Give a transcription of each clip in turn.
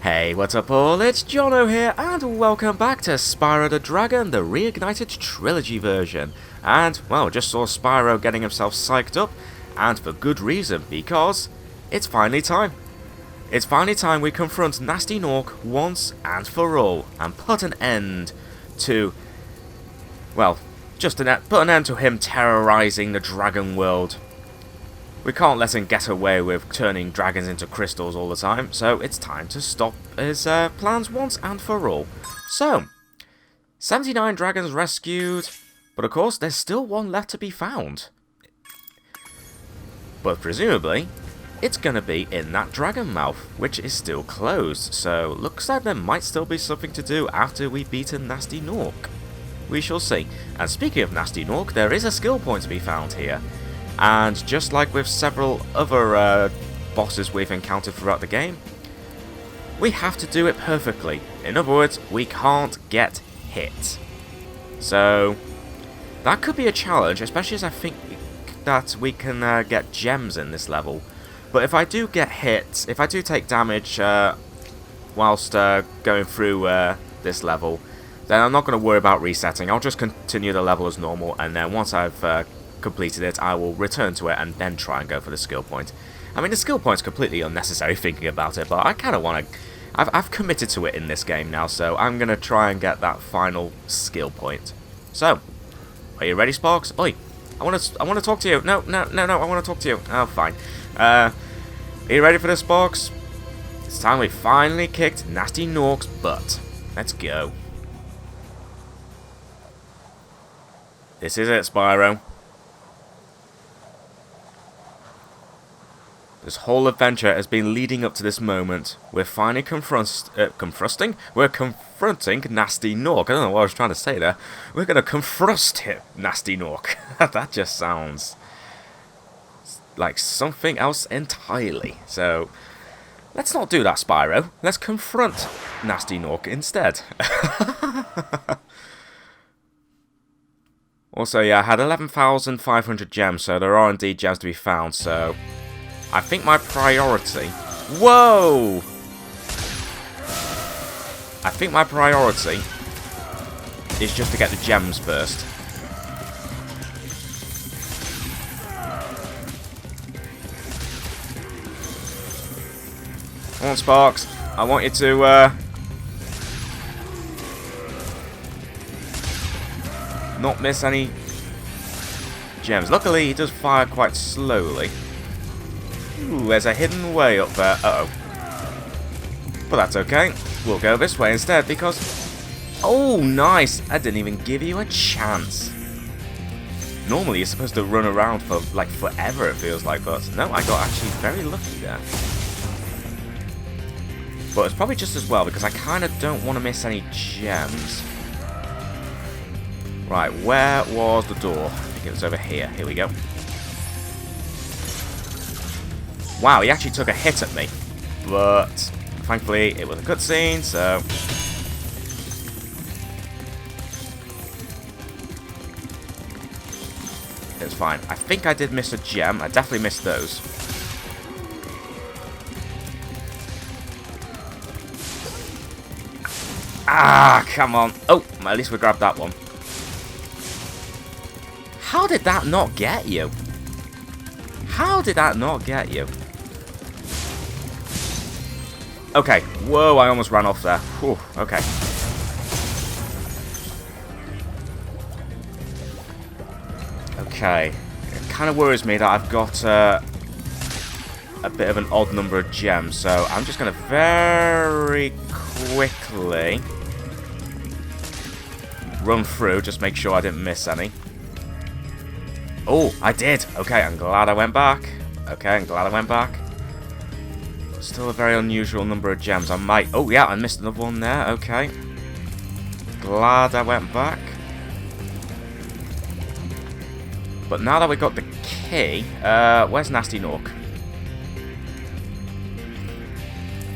Hey, what's up all, it's Jono here, and welcome back to Spyro the Dragon, the Reignited Trilogy version. And, well, just saw Spyro getting himself psyched up, and for good reason, because it's finally time. It's finally time we confront Gnasty Gnorc once and for all, and put an end to, well, just put an end to him terrorizing the dragon world. We can't let him get away with turning dragons into crystals all the time, so it's time to stop his plans once and for all. So, 79 dragons rescued, but of course there's still one left to be found. But presumably, it's going to be in that dragon mouth, which is still closed, so looks like there might still be something to do after we've beaten Gnasty Gnorc. We shall see. And speaking of Gnasty Gnorc, there is a skill point to be found here. And just like with several other bosses we've encountered throughout the game, we have to do it perfectly. In other words, we can't get hit. So, that could be a challenge, especially as I think that we can get gems in this level. But if I do get hit, if I do take damage whilst going through this level, then I'm not going to worry about resetting. I'll just continue the level as normal, and then once I've completed it, I will return to it and then try and go for the skill point. I mean, the skill point's completely unnecessary thinking about it, but I kind of want to... I've committed to it in this game now, so I'm going to try and get that final skill point. So, are you ready, Sparks? Oi, I want to talk to you. No, I want to talk to you. Oh, fine. Are you ready for this, Sparks? It's time we finally kicked Gnasty Gnorc's butt. Let's go. This is it, Spyro. This whole adventure has been leading up to this moment. We're finally confronting Gnasty Gnorc. I don't know what I was trying to say there. We're going to confront him, Gnasty Gnorc. That just sounds like something else entirely. So, let's not do that, Spyro. Let's confront Gnasty Gnorc instead. Also, yeah, I had 11,500 gems, so there are indeed gems to be found, so... I think my priority... Whoa! I think my priority is just to get the gems first. Come on, Sparks. I want you to, not miss any gems. Luckily, he does fire quite slowly. Ooh, there's a hidden way up there. Uh-oh. But that's okay. We'll go this way instead because... Oh, nice! I didn't even give you a chance. Normally, you're supposed to run around for, like, forever, it feels like, but no, I got actually very lucky there. But it's probably just as well because I kind of don't want to miss any gems. Right, where was the door? I think it was over here. Here we go. Wow, he actually took a hit at me. But, thankfully, it was a cutscene, so... It's fine. I think I did miss a gem. I definitely missed those. Ah, come on. Oh, at least we grabbed that one. How did that not get you? How did that not get you? Okay. Whoa, I almost ran off there. Whew, okay. Okay. It kind of worries me that I've got a bit of an odd number of gems, so I'm just going to very quickly run through, just make sure I didn't miss any. Oh, I did. Okay, I'm glad I went back. Still a very unusual number of gems. I might... Oh, yeah, I missed another one there. Okay. Glad I went back. But now that we got the key... where's Gnasty Gnorc?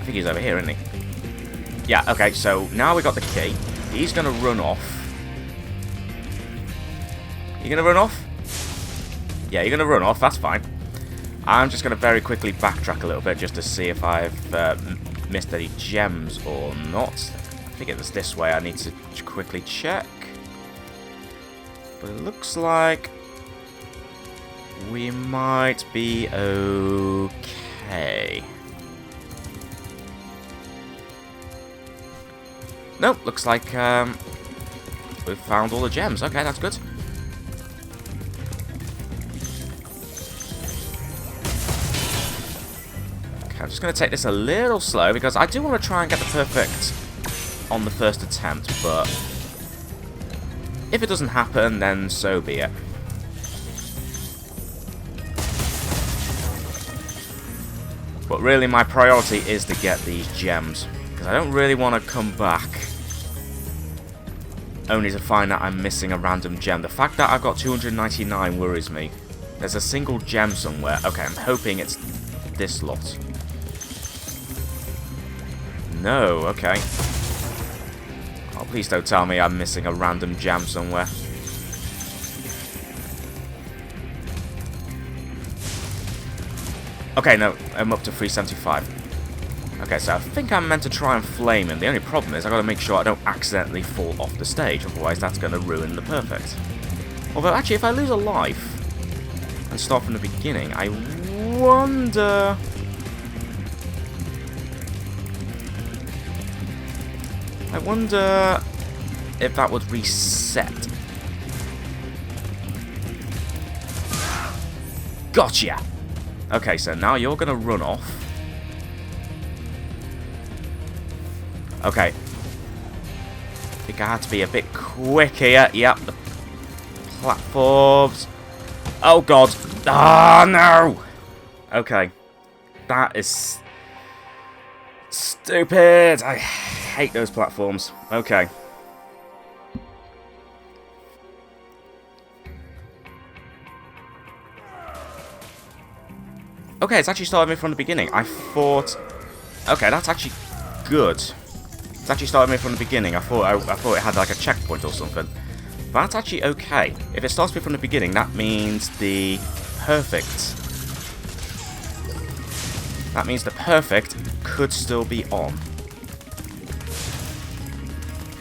I think he's over here, isn't he? Yeah, okay, so now we got the key. He's going to run off. You going to run off? Yeah, you're going to run off, that's fine. I'm just going to very quickly backtrack a little bit just to see if I've missed any gems or not. I think it was this way. I need to quickly check. But it looks like we might be okay. Nope, looks like we've found all the gems. Okay, that's good. Okay, I'm just going to take this a little slow because I do want to try and get the perfect on the first attempt, but if it doesn't happen, then so be it. But really, my priority is to get these gems, because I don't really want to come back only to find that I'm missing a random gem. The fact that I've got 299 worries me. There's a single gem somewhere. Okay, I'm hoping it's this lot. No, okay. Oh, please don't tell me I'm missing a random gem somewhere. Okay, no, I'm up to 375. Okay, so I think I'm meant to try and flame him. The only problem is I've got to make sure I don't accidentally fall off the stage, otherwise that's going to ruin the perfect. Although, actually, if I lose a life and start from the beginning, I wonder... if that would reset. Gotcha! Okay, so now you're going to run off. Okay. I think I had to be a bit quick here. Yep, the platforms. Oh, God. Ah, no! Okay. That is stupid. I hate those platforms. Okay. Okay, it's actually started me from the beginning. I thought... Okay, that's actually good. It's actually started me from the beginning. I thought it had like a checkpoint or something. But that's actually okay. If it starts me from the beginning, that means the perfect... That means the perfect could still be on.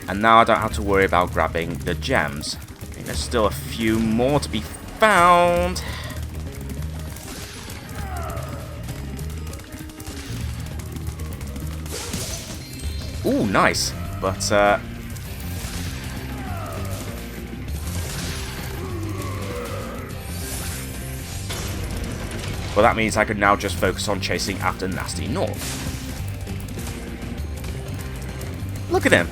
And now I don't have to worry about grabbing the gems. I think there's still a few more to be found. Ooh, nice. But, well, that means I could now just focus on chasing after Gnasty Gnorc. Look at him.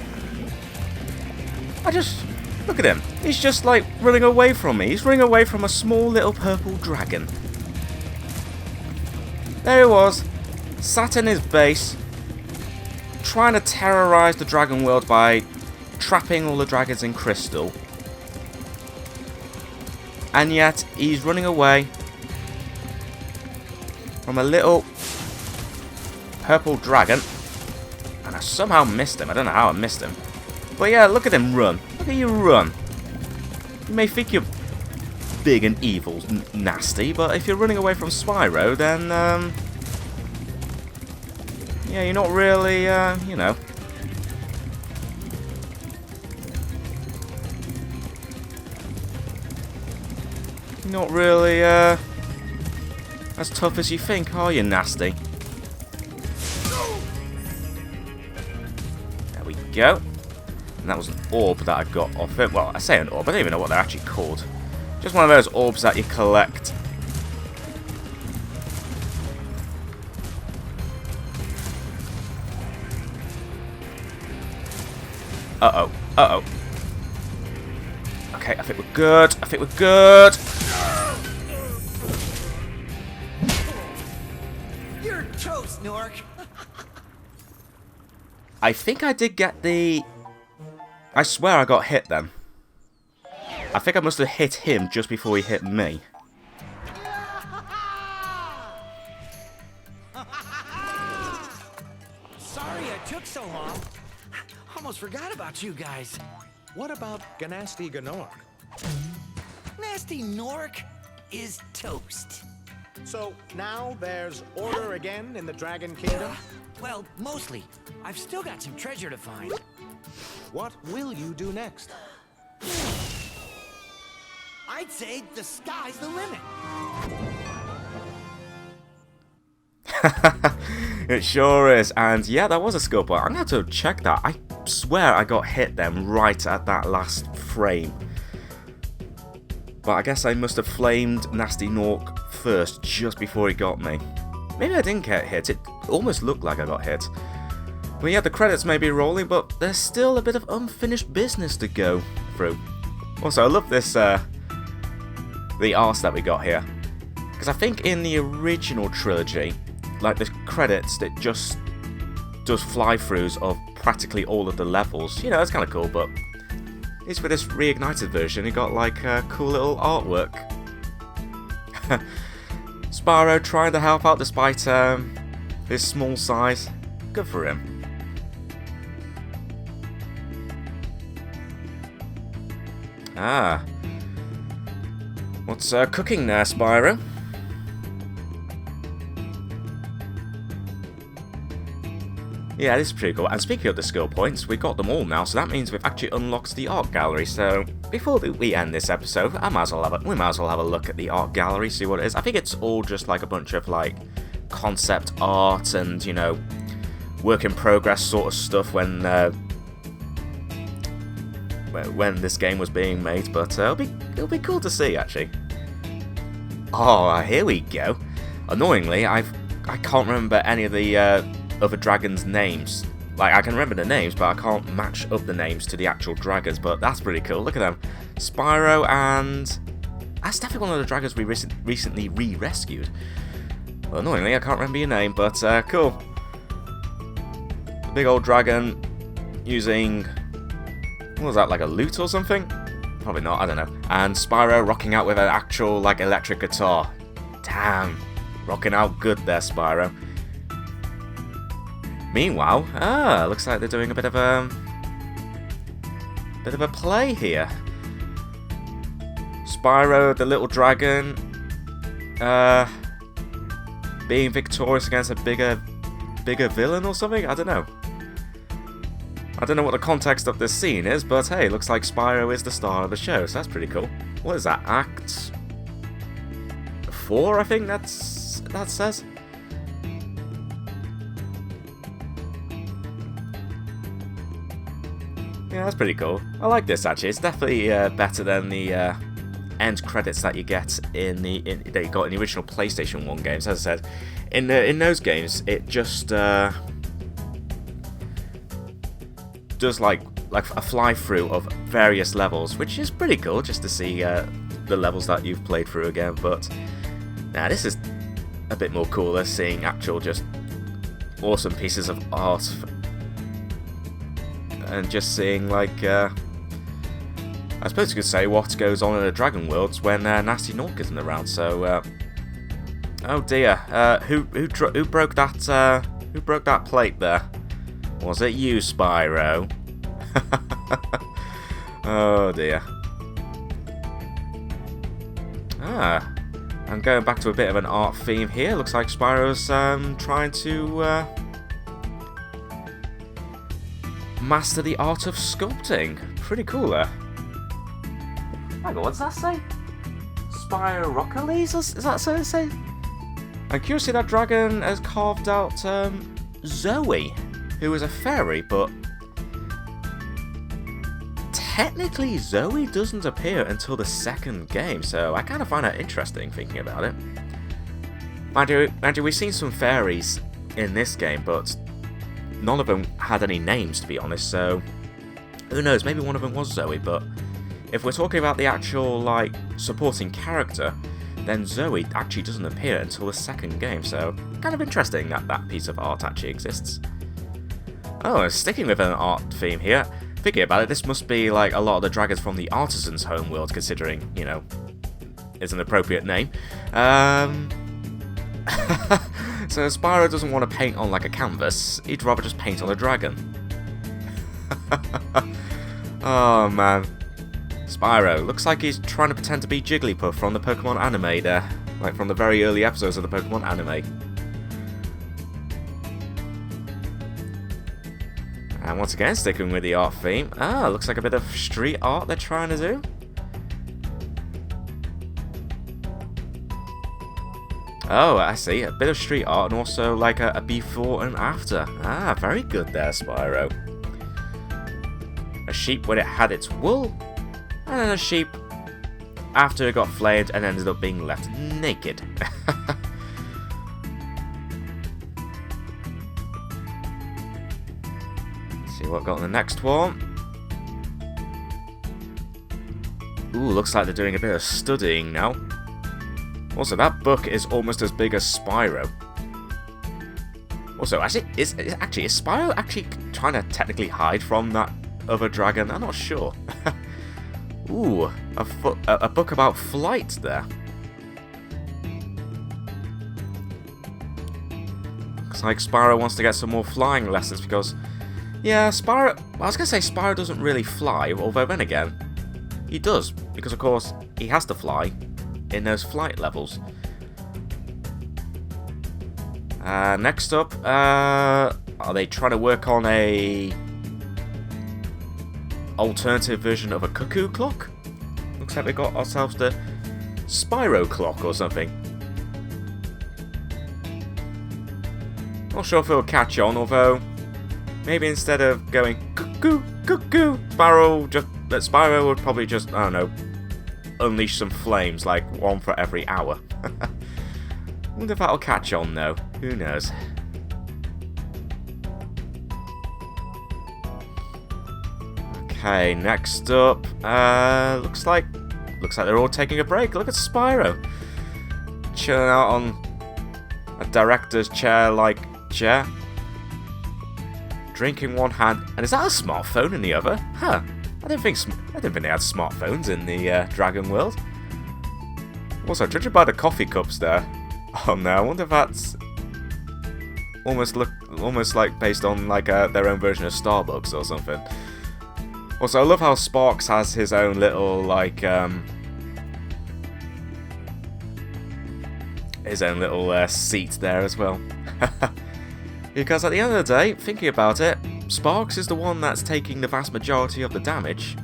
Look at him. He's just, like, running away from me. He's running away from a small little purple dragon. There he was, sat in his base, trying to terrorize the dragon world by trapping all the dragons in crystal. And yet, he's running away from a little purple dragon. And I somehow missed him. I don't know how I missed him. But yeah, look at him run. Look at you run. You may think you're big and evil, nasty, but if you're running away from Spyro, then, yeah, you're not really, you know. You're not really, as tough as you think, are you, nasty? There we go. And that was an orb that I got off it. Well, I say an orb, I don't even know what they're actually called. Just one of those orbs that you collect. Uh-oh. Uh-oh. Okay, I think we're good. I think we're good. You're toast, Gnorc. I think I did get the... I swear I got hit then. I think I must have hit him just before he hit me. Sorry I took so long. Almost forgot about you guys. What about Gnasty Gnorc? Gnasty Gnorc is toast. So now there's order again in the Dragon Kingdom? Well, mostly. I've still got some treasure to find. What will you do next? I'd say the sky's the limit. It sure is, and yeah, that was a skill point. I'm gonna have to check that. I swear I got hit then right at that last frame. But I guess I must have flamed Gnasty Gnorc first, just before he got me. Maybe I didn't get hit, it almost looked like I got hit. But yeah, the credits may be rolling, but there's still a bit of unfinished business to go through. Also, I love this, the art that we got here. Because I think in the original trilogy, like the credits, it just does fly-throughs of practically all of the levels. You know, that's kind of cool, but at least for this reignited version, it got like cool little artwork. Spyro trying to help out despite his small size. Good for him. Ah. What's cooking there, Spyro? Yeah, this is pretty cool. And speaking of the skill points, we got them all now, so that means we've actually unlocked the art gallery. So before we end this episode, we might as well have a look at the art gallery, see what it is. I think it's all just like a bunch of like concept art and, you know, work in progress sort of stuff when this game was being made. But it'll be cool to see actually. Oh, here we go. Annoyingly, I can't remember any of the other dragons' names. Like, I can remember the names, but I can't match up the names to the actual dragons, but that's pretty cool. Look at them. Spyro and... That's definitely one of the dragons we recently re-rescued. Well, annoyingly, I can't remember your name, but cool. Big old dragon using... What was that, like a lute or something? Probably not, I don't know. And Spyro rocking out with an actual, like, electric guitar. Damn. Rocking out good there, Spyro. Meanwhile, looks like they're doing a bit of a play here. Spyro, the little dragon, being victorious against a bigger villain or something. I don't know. I don't know what the context of this scene is, but hey, looks like Spyro is the star of the show, so that's pretty cool. What is that? Act 4, I think that says. Yeah, that's pretty cool. I like this actually. It's definitely better than the end credits that you get that you got in the original PlayStation 1 games. As I said, in those games, it just does like a fly through of various levels, which is pretty cool just to see the levels that you've played through again. But now this is a bit more cooler, seeing actual just awesome pieces of art. And just seeing, like, I suppose you could say what goes on in the Dragon Worlds when Gnasty Gnorc isn't around. So, oh dear, who broke that plate there? Was it you, Spyro? Oh dear. I'm going back to a bit of an art theme here. Looks like Spyro's trying to master the art of sculpting. Pretty cool there. Hang on, what does that say? Spyro Rockerlees? Is that so to say? I'm curious to see that dragon has carved out Zoe, who is a fairy, but technically Zoe doesn't appear until the second game, so I kind of find that interesting thinking about it. Mind you, we've seen some fairies in this game, but none of them had any names, to be honest, so who knows, maybe one of them was Zoe. But if we're talking about the actual, like, supporting character, then Zoe actually doesn't appear until the second game, so kind of interesting that that piece of art actually exists. Oh, sticking with an art theme here, thinking about it, this must be like a lot of the dragons from the Artisan's homeworld, considering, you know, it's an appropriate name. So Spyro doesn't want to paint on like a canvas, he'd rather just paint on a dragon. Oh man. Spyro, looks like he's trying to pretend to be Jigglypuff from the Pokemon anime there. like from the very early episodes of the Pokemon anime. And once again, sticking with the art theme. Ah, looks like a bit of street art they're trying to do. Oh, I see. A bit of street art and also like a before and after. Ah, very good there, Spyro. A sheep when it had its wool, and then a sheep after it got flayed and ended up being left naked. Let's see what got in the next one. Ooh, looks like they're doing a bit of studying now. Also, that book is almost as big as Spyro. Also, actually, is Spyro actually trying to technically hide from that other dragon? I'm not sure. Ooh, a book about flight there. Looks like Spyro wants to get some more flying lessons because, yeah, Spyro. I was gonna say Spyro doesn't really fly, although then again, he does because of course he has to fly in those flight levels. Next up, are they trying to work on a alternative version of a cuckoo clock? Looks like we got ourselves the Spyro clock or something. Not sure if it'll catch on, although maybe instead of going cuckoo, cuckoo, Spyro would probably just, I don't know, unleash some flames, like one for every hour. Wonder if that'll catch on though. Who knows? Okay, next up, looks like they're all taking a break. Look at Spyro, chilling out on a director's chair, drinking one hand, and is that a smartphone in the other? Huh? I didn't think they had smartphones in the Dragon World. Also, judging by the coffee cups there, on there, I wonder if that's almost like based on like their own version of Starbucks or something. Also, I love how Sparks has his own little like seat there as well. Because at the end of the day, thinking about it, Sparks is the one that's taking the vast majority of the damage.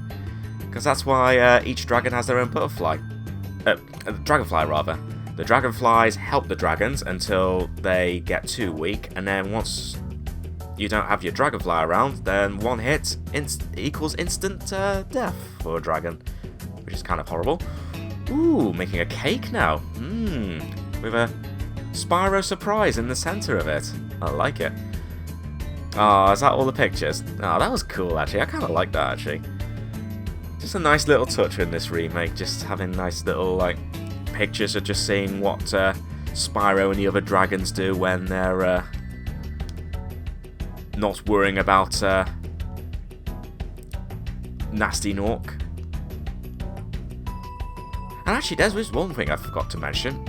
Because that's why each dragon has their own butterfly. Dragonfly, rather. The dragonflies help the dragons until they get too weak, and then once you don't have your dragonfly around, then one hit equals instant death for a dragon. Which is kind of horrible. Ooh, making a cake now. With a Spyro surprise in the centre of it. I like it. Oh, is that all the pictures? Oh, that was cool, actually. I kind of like that, actually. Just a nice little touch in this remake. Just having nice little, like, pictures of just seeing what Spyro and the other dragons do when they're not worrying about Gnasty Gnorc. And actually, there's one thing I forgot to mention.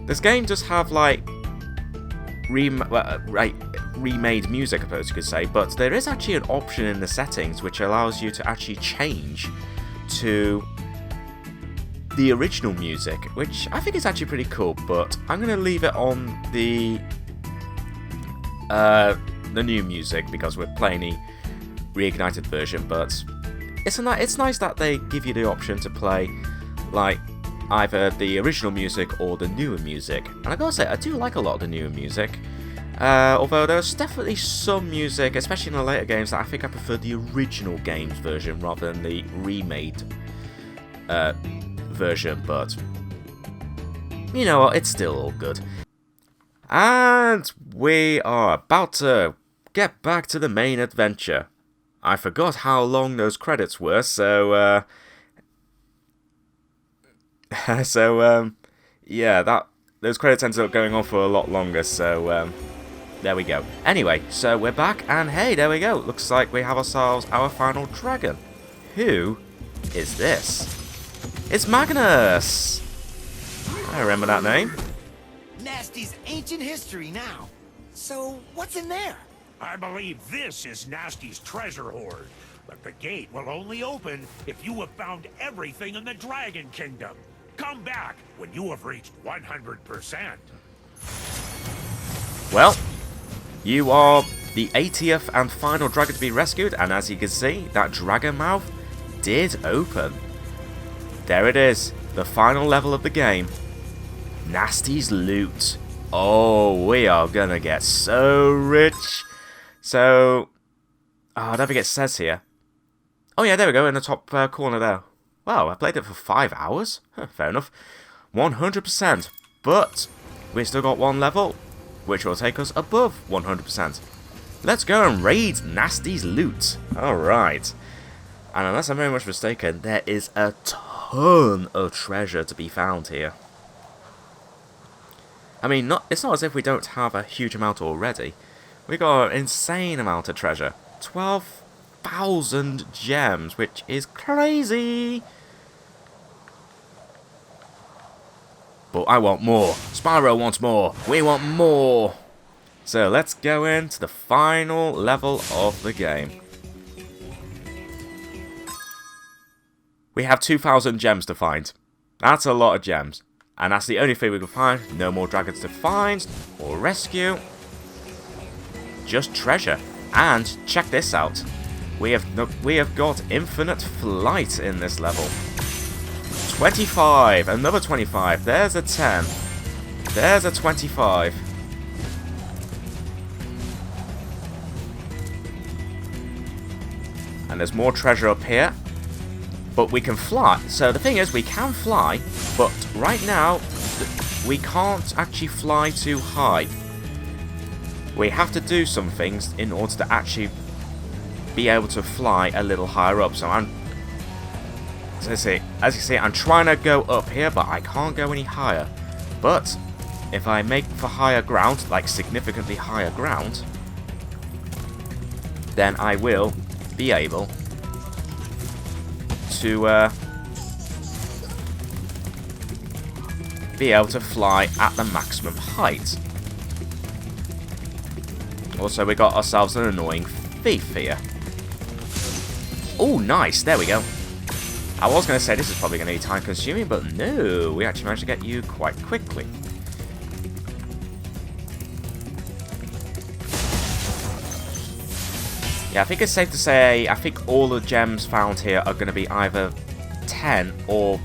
This game does have, like, remade music, I suppose you could say, but there is actually an option in the settings which allows you to actually change to the original music, which I think is actually pretty cool, but I'm going to leave it on the new music because we're playing the Reignited version, but it's nice that they give you the option to play, like, either the original music or the newer music. And I gotta say, I do like a lot of the newer music. Although there's definitely some music, especially in the later games, that I think I prefer the original games version rather than the remade version, but you know what, it's still all good. And we are about to get back to the main adventure. I forgot how long those credits were, so yeah, those credits ended up going on for a lot longer, so there we go. Anyway, so we're back, and hey, there we go. Looks like we have ourselves our final dragon. Who is this? It's Magnus! I remember that name. Gnasty's ancient history now. So, what's in there? I believe this is Gnasty's treasure hoard, but the gate will only open if you have found everything in the Dragon Kingdom. Come back when you have reached 100%. Well, you are the 80th and final dragon to be rescued, and as you can see, that dragon mouth did open. There it is, the final level of the game. Gnasty's loot. Oh, we are gonna get so rich. So, I don't think it says here. Oh yeah, there we go, in the top corner there. Wow, I played it for 5 hours? Huh, fair enough. 100%. But, we still got one level, which will take us above 100%. Let's go and raid Gnasty's loot. Alright. And unless I'm very much mistaken, there is a ton of treasure to be found here. I mean, it's not as if we don't have a huge amount already. We got an insane amount of treasure. 12,000 gems, which is crazy. But I want more. Spyro wants more. We want more. So let's go into the final level of the game. We have 2,000 gems to find. That's a lot of gems. And that's the only thing we can find. No more dragons to find or rescue. Just treasure. And check this out. We have got infinite flight in this level. 25. Another 25. There's a 10. There's a 25. And there's more treasure up here. But we can fly. So the thing is, we can fly, but right now, we can't actually fly too high. We have to do some things in order to actually be able to fly a little higher up. So as you see, I'm trying to go up here, but I can't go any higher. But if I make for higher ground, like significantly higher ground, then I will be able to fly at the maximum height. Also, we got ourselves an annoying thief here. Oh, nice. There we go. I was going to say this is probably going to be time consuming, but no, we actually managed to get you quite quickly. Yeah, I think it's safe to say, I think all the gems found here are going to be either 10 or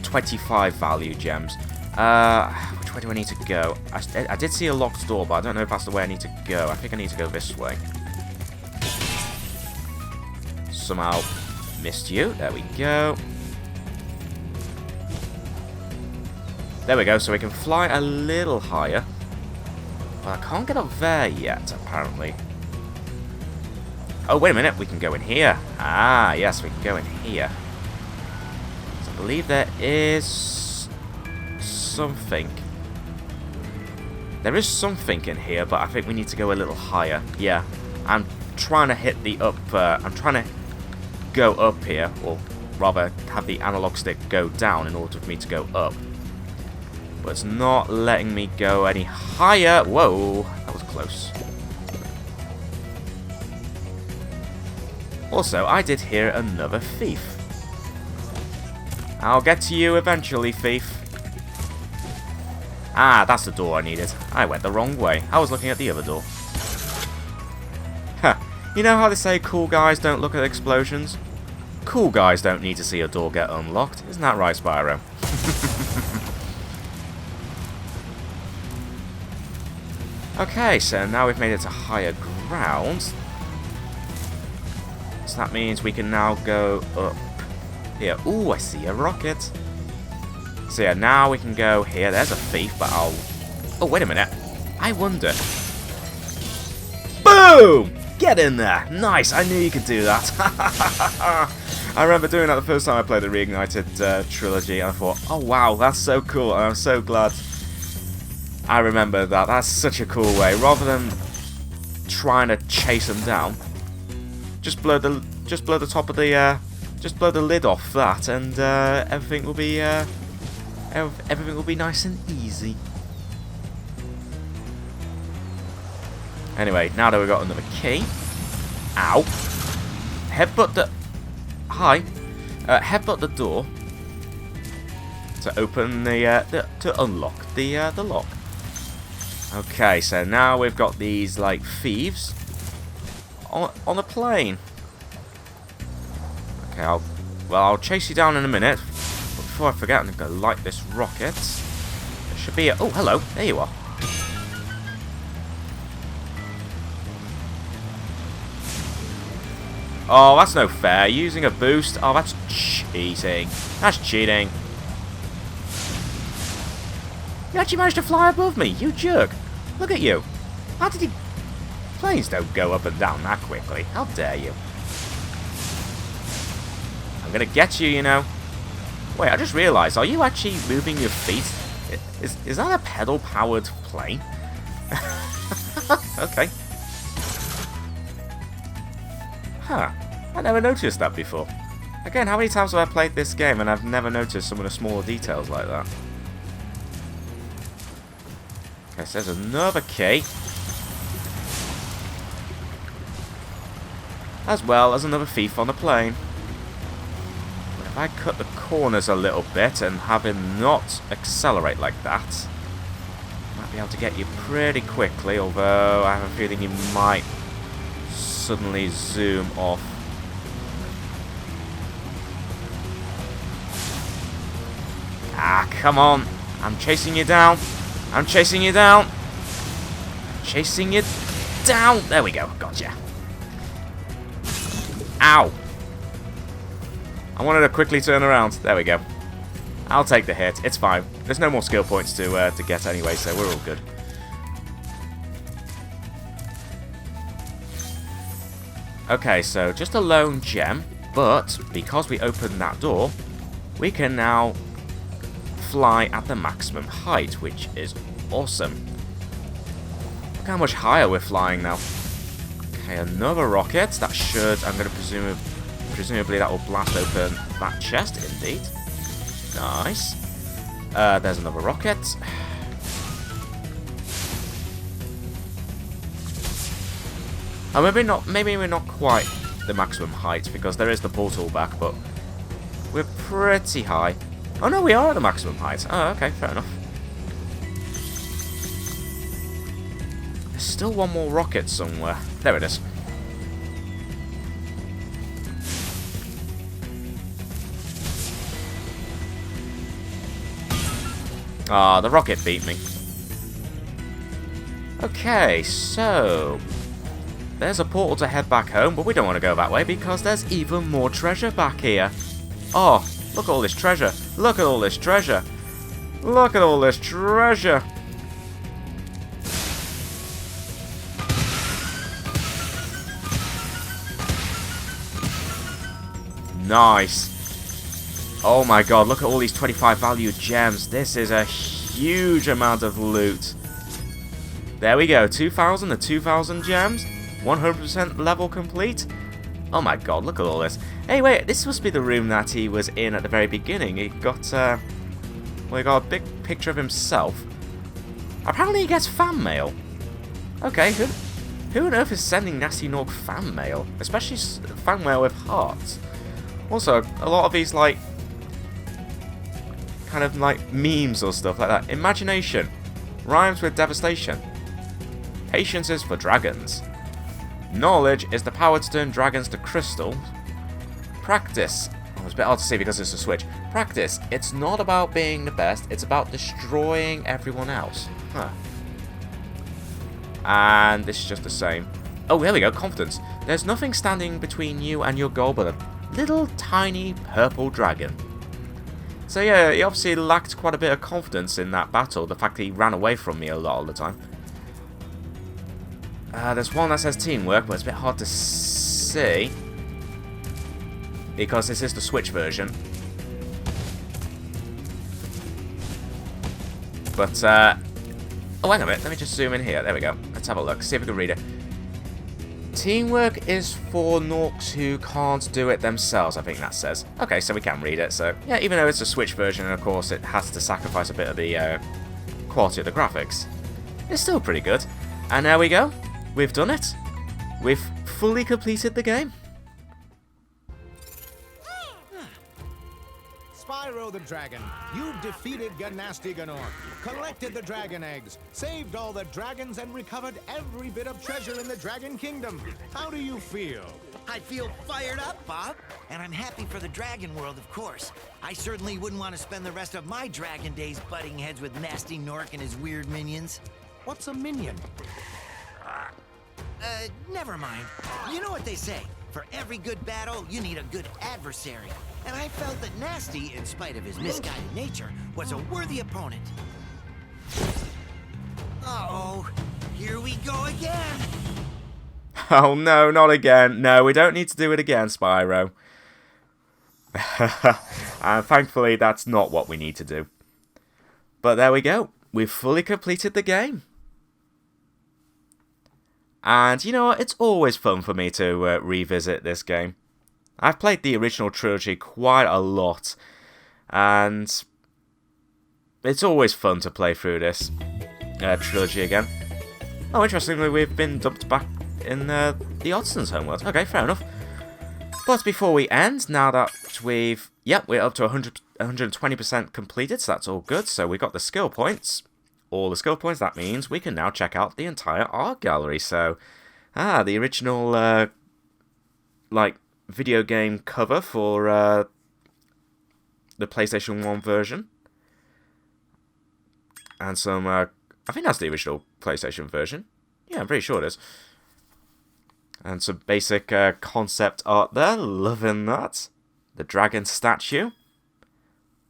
25 value gems. Which way do I need to go? I did see a locked door, but I don't know if that's the way I need to go. I think I need to go this way. Somehow missed you. There we go. There we go, so we can fly a little higher. But I can't get up there yet, apparently. Oh, wait a minute, we can go in here. Ah, yes, we can go in here. So I believe there is something. There is something in here, but I think we need to go a little higher. Yeah, I'm trying to hit the up, I'm trying to go up here, or rather have the analog stick go down in order for me to go up. But it's not letting me go any higher. Whoa, that was close. Also, I did hear another thief. I'll get to you eventually, thief. Ah, that's the door I needed. I went the wrong way. I was looking at the other door. Huh. You know how they say cool guys don't look at explosions? Cool guys don't need to see a door get unlocked. Isn't that right, Spyro? Okay, so now we've made it to higher ground. So that means we can now go up here. Ooh, I see a rocket. So yeah, now we can go here. There's a thief, but I'll... Oh, wait a minute. I wonder... Boom! Get in there! Nice, I knew you could do that. I remember doing that the first time I played the Reignited Trilogy, and I thought, oh wow, that's so cool, and I'm so glad I remember that. That's such a cool way. Rather than trying to chase them down, just blow the top of the just blow the lid off that, and everything will be nice and easy. Anyway, now that we've got another key, ow, headbutt the headbutt the door, to open to unlock the lock. Okay, so now we've got these like thieves on a plane. Okay, I'll chase you down in a minute. But before I forget, I'm going to light this rocket. There should be oh, hello. There you are. Oh, that's no fair. Using a boost. Oh, that's cheating. That's cheating. You actually managed to fly above me, you jerk. Look at you. How did he... Planes don't go up and down that quickly. How dare you. I'm going to get you, you know. Wait, I just realised. Are you actually moving your feet? Is that a pedal-powered plane? Okay. Huh. I never noticed that before. Again, how many times have I played this game and I've never noticed some of the smaller details like that? Okay, so there's another key. As well as another thief on the plane. But if I cut the corners a little bit and have him not accelerate like that, I might be able to get you pretty quickly, although I have a feeling he might suddenly zoom off. Ah, come on. I'm chasing you down. I'm chasing you down. Chasing you down. There we go. Gotcha. Ow. I wanted to quickly turn around. There we go. I'll take the hit. It's fine. There's no more skill points to get anyway, so we're all good. Okay, so just a lone gem, but because we opened that door, we can now fly at the maximum height, which is awesome. Look how much higher we're flying now. Okay, another rocket. That should, I'm going to presumably that will blast open that chest, indeed. Nice. There's another rocket. Oh, maybe we're not quite the maximum height, because there is the portal back, but we're pretty high. Oh no, we are at the maximum height. Oh, okay, fair enough. There's still one more rocket somewhere. There it is. Ah, the rocket beat me. Okay, so there's a portal to head back home, but we don't want to go that way because there's even more treasure back here. Oh, look at all this treasure. Look at all this treasure. Look at all this treasure. Nice. Oh my god, look at all these 25 value gems. This is a huge amount of loot. There we go, 2,000 to 2,000 gems. 100% level complete. Oh my god, look at all this. Hey, wait, this must be the room that he was in at the very beginning. He got, well, he got a big picture of himself. Apparently he gets fan mail. Okay, who on earth is sending Gnasty Gnorc fan mail? Especially fan mail with hearts. Also, a lot of these, like, kind of like memes or stuff like that. Imagination rhymes with devastation. Patience is for dragons. Knowledge is the power to turn dragons to crystals. Practice. Oh, it's a bit hard to see because it's a switch. Practice. It's not about being the best. It's about destroying everyone else. Huh. And this is just the same. Oh, there we go. Confidence. There's nothing standing between you and your goal but a little tiny purple dragon. So yeah, he obviously lacked quite a bit of confidence in that battle. The fact that he ran away from me a lot of the time. There's one that says teamwork, but it's a bit hard to see because this is the Switch version. But, oh, hang on a minute. Let me just zoom in here. There we go. Let's have a look. See if we can read it. Teamwork is for Gnorcs who can't do it themselves, I think that says. Okay, so we can read it. So, yeah, even though it's a Switch version, and of course it has to sacrifice a bit of the quality of the graphics, it's still pretty good. And there we go. We've done it. We've fully completed the game. Spyro, Spyro the Dragon, you've defeated Gnasty Gnorc, collected the dragon eggs, saved all the dragons, and recovered every bit of treasure in the Dragon Kingdom. How do you feel? I feel fired up, Bob. And I'm happy for the dragon world, of course. I certainly wouldn't want to spend the rest of my dragon days butting heads with Gnasty Gnorc and his weird minions. What's a minion? Never mind. You know what they say. For every good battle, you need a good adversary. And I felt that Gnasty, in spite of his misguided nature, was a worthy opponent. Uh-oh. Here we go again. Oh no, not again. No, we don't need to do it again, Spyro. And thankfully, that's not what we need to do. But there we go. We've fully completed the game. And you know what? It's always fun for me to revisit this game. I've played the original trilogy quite a lot. And it's always fun to play through this trilogy again. Oh, interestingly, we've been dumped back in the Odson's homeworld. Okay, fair enough. But before we end, now that we've... Yep, we're up to 120% completed, so that's all good. So we got the skill points. All the skill points, that means we can now check out the entire art gallery. So, the original, like, video game cover for the PlayStation 1 version. And some, I think that's the original PlayStation version. Yeah, I'm pretty sure it is. And some basic concept art there. Loving that. The dragon statue.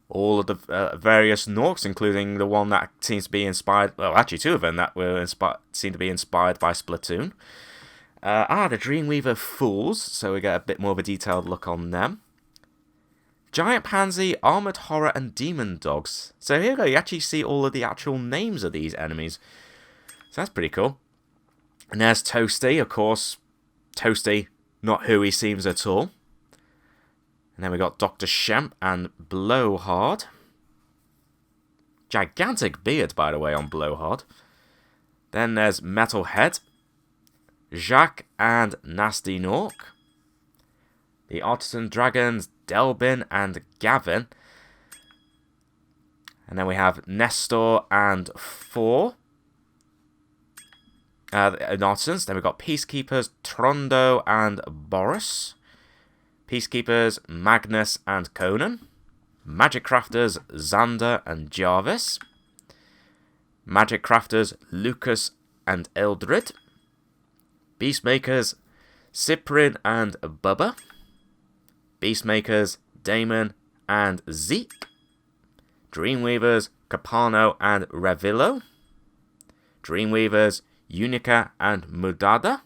All of the various Gnorcs, including the one that seems to be inspired... Well, actually, two of them that were seem to be inspired by Splatoon. The Dreamweaver Fools, so we get a bit more of a detailed look on them. Giant Pansy, Armored Horror, and Demon Dogs. So here we go, you actually see all of the actual names of these enemies. So that's pretty cool. And there's Toasty, of course. Toasty, not who he seems at all. And then we got Dr. Shemp and Blowhard. Gigantic beard, by the way, on Blowhard. Then there's Metalhead, Jacques, and Gnasty Gnorc. The Artisan Dragons, Delbin and Gavin. And then we have Nestor and Four. Artisans. Then we've got Peacekeepers, Trondo and Boris. Peacekeepers, Magnus and Conan. Magic Crafters, Xander and Jarvis. Magic Crafters, Lucas and Eldred. Beastmakers, Cyprian and Bubba. Beastmakers, Damon and Zeke. Dreamweavers, Capano and Revillo. Dreamweavers, Unica and Mudada.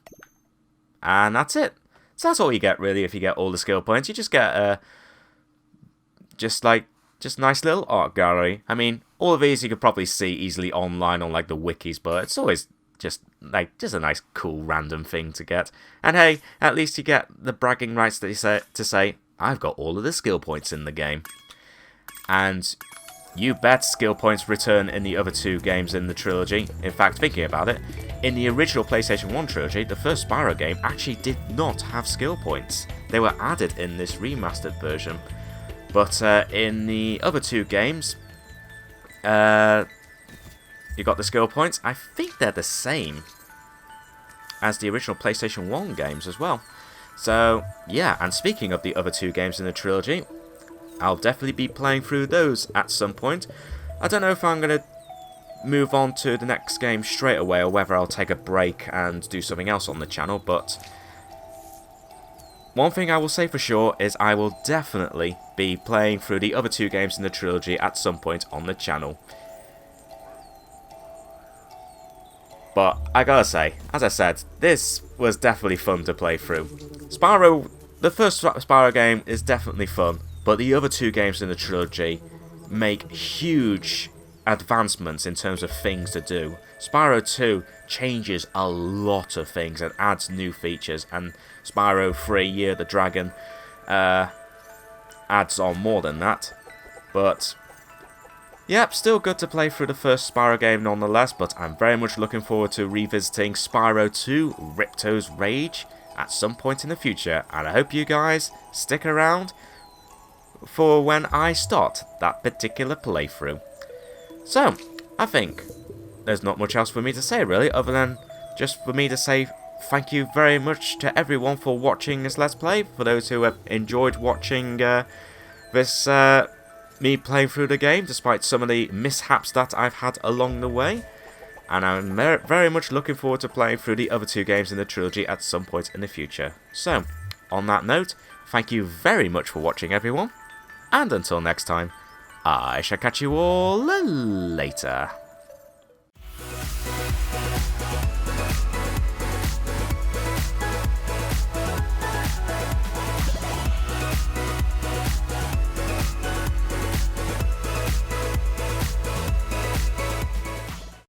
And that's it. So that's all you get, really, if you get all the skill points. You just get just nice little art gallery. I mean, all of these you could probably see easily online on like the wikis, but it's always just a nice, cool, random thing to get. And hey, at least you get the bragging rights to say I've got all of the skill points in the game. And you bet skill points return in the other two games in the trilogy. In fact, thinking about it, in the original PlayStation 1 trilogy, the first Spyro game actually did not have skill points. They were added in this remastered version. But in the other two games, you got the skill points. I think they're the same as the original PlayStation 1 games as well. So, yeah, and speaking of the other two games in the trilogy, I'll definitely be playing through those at some point. I don't know if I'm going to move on to the next game straight away or whether I'll take a break and do something else on the channel, but one thing I will say for sure is I will definitely be playing through the other two games in the trilogy at some point on the channel. But I gotta say, as I said, this was definitely fun to play through. Spyro, the first Spyro game is definitely fun, but the other two games in the trilogy make huge advancements in terms of things to do. Spyro 2 changes a lot of things and adds new features, and Spyro 3 Year the Dragon adds on more than that. But yep, still good to play through the first Spyro game nonetheless, but I'm very much looking forward to revisiting Spyro 2 Ripto's Rage at some point in the future, and I hope you guys stick around for when I start that particular playthrough. So, I think there's not much else for me to say really, other than just for me to say thank you very much to everyone for watching this Let's Play, for those who have enjoyed watching this me playing through the game, despite some of the mishaps that I've had along the way. And I'm very much looking forward to playing through the other 2 games in the trilogy at some point in the future. So, on that note, thank you very much for watching everyone, and until next time, I shall catch you all later.